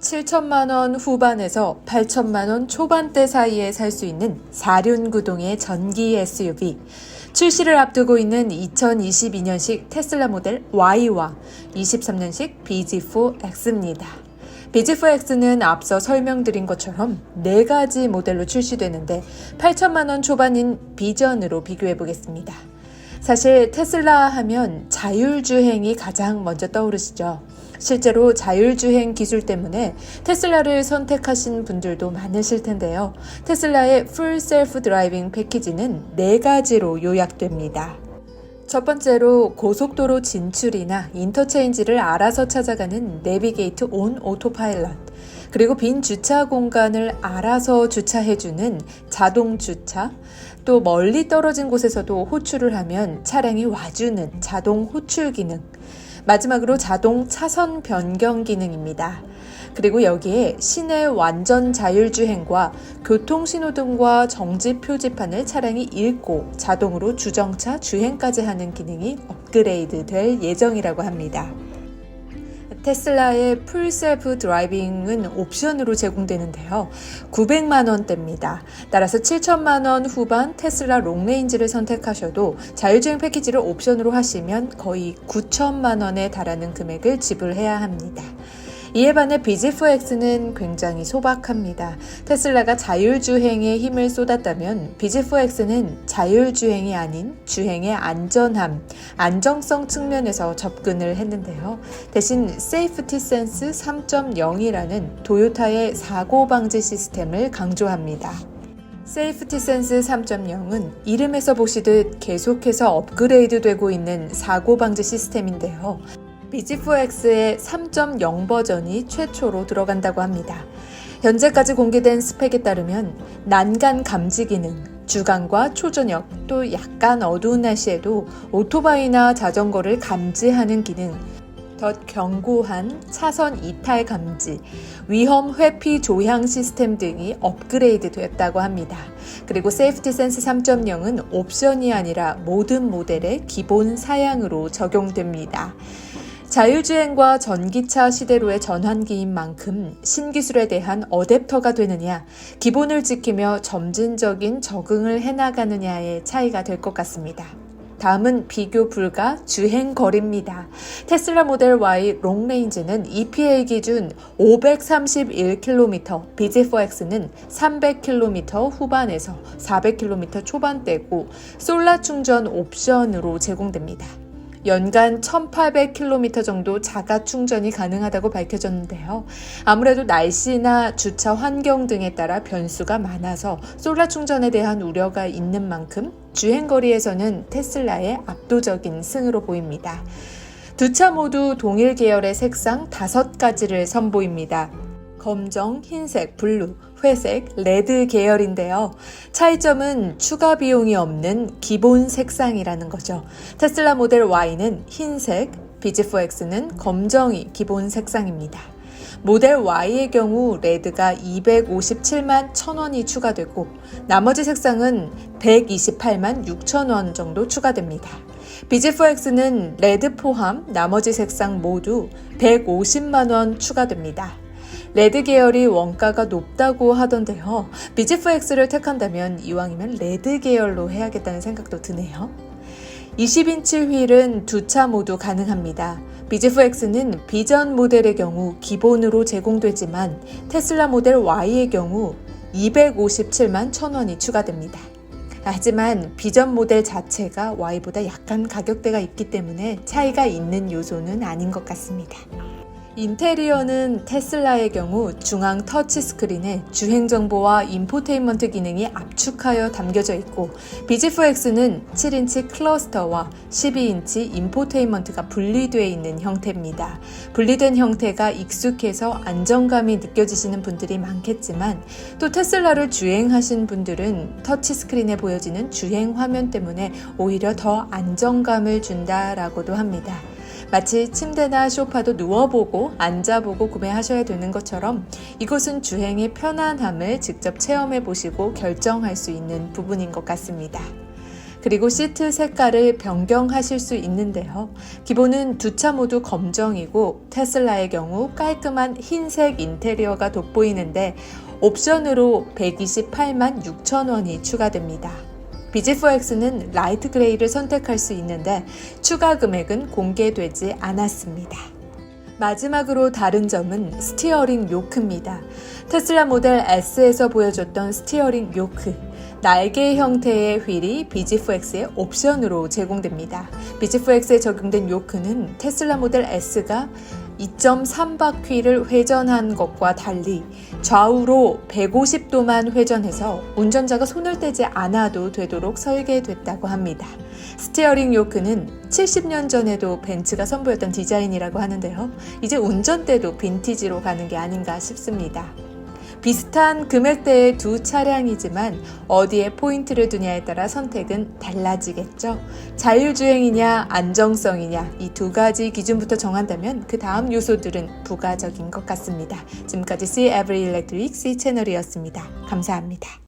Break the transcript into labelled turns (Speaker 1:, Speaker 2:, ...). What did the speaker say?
Speaker 1: 7천만 원 후반에서 8천만 원 초반대 사이에 살 수 있는 4륜구동의 전기 SUV. 출시를 앞두고 있는 2022년식 테슬라 모델 Y와 23년식 BZ4X입니다. BZ4X는 앞서 설명드린 것처럼 4가지 모델로 출시되는데 8천만 원 초반인 비전으로 비교해 보겠습니다. 사실 테슬라 하면 자율주행이 가장 먼저 떠오르시죠. 실제로 자율주행 기술 때문에 테슬라를 선택하신 분들도 많으실 텐데요. 테슬라의 Full Self Driving 패키지는 4가지로 요약됩니다. 첫 번째로 고속도로 진출이나 인터체인지를 알아서 찾아가는 내비게이트 온 오토파일럿, 그리고 빈 주차 공간을 알아서 주차해주는 자동 주차, 또 멀리 떨어진 곳에서도 호출을 하면 차량이 와주는 자동 호출 기능, 마지막으로 자동 차선 변경 기능입니다. 그리고 여기에 시내 완전 자율주행과 교통신호등과 정지 표지판을 차량이 읽고 자동으로 주정차 주행까지 하는 기능이 업그레이드 될 예정이라고 합니다. 테슬라의 풀 셀프 드라이빙은 옵션으로 제공되는데요. 900만 원대입니다. 따라서 7천만 원 후반 테슬라 롱레인지를 선택하셔도 자율주행 패키지를 옵션으로 하시면 거의 9천만 원에 달하는 금액을 지불해야 합니다. 이에 반해 BZ4X는 굉장히 소박합니다. 테슬라가 자율주행에 힘을 쏟았다면 BZ4X는 자율주행이 아닌 주행의 안전함, 안정성 측면에서 접근을 했는데요. 대신 세이프티 센스 3.0이라는 토요타의 사고 방지 시스템을 강조합니다. 세이프티 센스 3.0은 이름에서 보시듯 계속해서 업그레이드 되고 있는 사고 방지 시스템인데요. BZ4X의 3.0 버전이 최초로 들어간다고 합니다. 현재까지 공개된 스펙에 따르면 난간 감지 기능, 주간과 초저녁, 또 약간 어두운 날씨에도 오토바이나 자전거를 감지하는 기능, 더 견고한 차선 이탈 감지, 위험 회피 조향 시스템 등이 업그레이드 되었다고 합니다. 그리고 세이프티 센스 3.0은 옵션이 아니라 모든 모델의 기본 사양으로 적용됩니다. 자율주행과 전기차 시대로의 전환기인 만큼 신기술에 대한 어댑터가 되느냐, 기본을 지키며 점진적인 적응을 해나가느냐의 차이가 될 것 같습니다. 다음은 비교 불가 주행 거리입니다. 테슬라 모델 Y 롱레인지는 EPA 기준 531km, BZ4X는 300km 후반에서 400km 초반대고 솔라 충전 옵션으로 제공됩니다. 연간 1800km 정도 자가 충전이 가능하다고 밝혀졌는데요. 아무래도 날씨나 주차 환경 등에 따라 변수가 많아서 솔라 충전에 대한 우려가 있는 만큼 주행거리에서는 테슬라의 압도적인 승으로 보입니다. 두 차 모두 동일 계열의 색상 5가지를 선보입니다. 검정, 흰색, 블루, 회색, 레드 계열인데요. 차이점은 추가 비용이 없는 기본 색상이라는 거죠. 테슬라 모델 Y는 흰색, BZ4X는 검정이 기본 색상입니다. 모델 Y의 경우 레드가 257만 1,000원이 추가되고 나머지 색상은 128만 6,000원 정도 추가됩니다. BZ4X는 레드 포함 나머지 색상 모두 150만 원 추가됩니다. 레드 계열이 원가가 높다고 하던데요. BZ4X를 택한다면 이왕이면 레드 계열로 해야겠다는 생각도 드네요. 20인치 휠은 두 차 모두 가능합니다. BZ4X는 비전 모델의 경우 기본으로 제공되지만 테슬라 모델 Y의 경우 257만 1,000원이 추가됩니다. 하지만 비전 모델 자체가 Y보다 약간 가격대가 있기 때문에 차이가 있는 요소는 아닌 것 같습니다. 인테리어는 테슬라의 경우 중앙 터치 스크린에 주행 정보와 인포테인먼트 기능이 압축하여 담겨져 있고 BZ4X는 7인치 클러스터와 12인치 인포테인먼트가 분리되어 있는 형태입니다. 분리된 형태가 익숙해서 안정감이 느껴지시는 분들이 많겠지만 또 테슬라를 주행하신 분들은 터치 스크린에 보여지는 주행 화면 때문에 오히려 더 안정감을 준다라고도 합니다. 마치 침대나 소파도 누워보고 앉아보고 구매하셔야 되는 것처럼 이곳은 주행의 편안함을 직접 체험해보시고 결정할 수 있는 부분인 것 같습니다. 그리고 시트 색깔을 변경하실 수 있는데요. 기본은 두 차 모두 검정이고 테슬라의 경우 깔끔한 흰색 인테리어가 돋보이는데 옵션으로 128만 6천 원이 추가됩니다. BZ4X는 라이트 그레이를 선택할 수 있는데 추가 금액은 공개되지 않았습니다. 마지막으로 다른 점은 스티어링 요크입니다. 테슬라 모델 S에서 보여줬던 스티어링 요크, 날개 형태의 휠이 BZ4X의 옵션으로 제공됩니다. BZ4X에 적용된 요크는 테슬라 모델 S가 2.3바퀴를 회전한 것과 달리 좌우로 150도만 회전해서 운전자가 손을 떼지 않아도 되도록 설계됐다고 합니다. 스티어링 요크는 70년 전에도 벤츠가 선보였던 디자인이라고 하는데요. 이제 운전대도 빈티지로 가는 게 아닌가 싶습니다. 비슷한 금액대의 두 차량이지만 어디에 포인트를 두냐에 따라 선택은 달라지겠죠. 자율주행이냐 안정성이냐 이 두 가지 기준부터 정한다면 그 다음 요소들은 부가적인 것 같습니다. 지금까지 See Every Electric C 채널이었습니다. 감사합니다.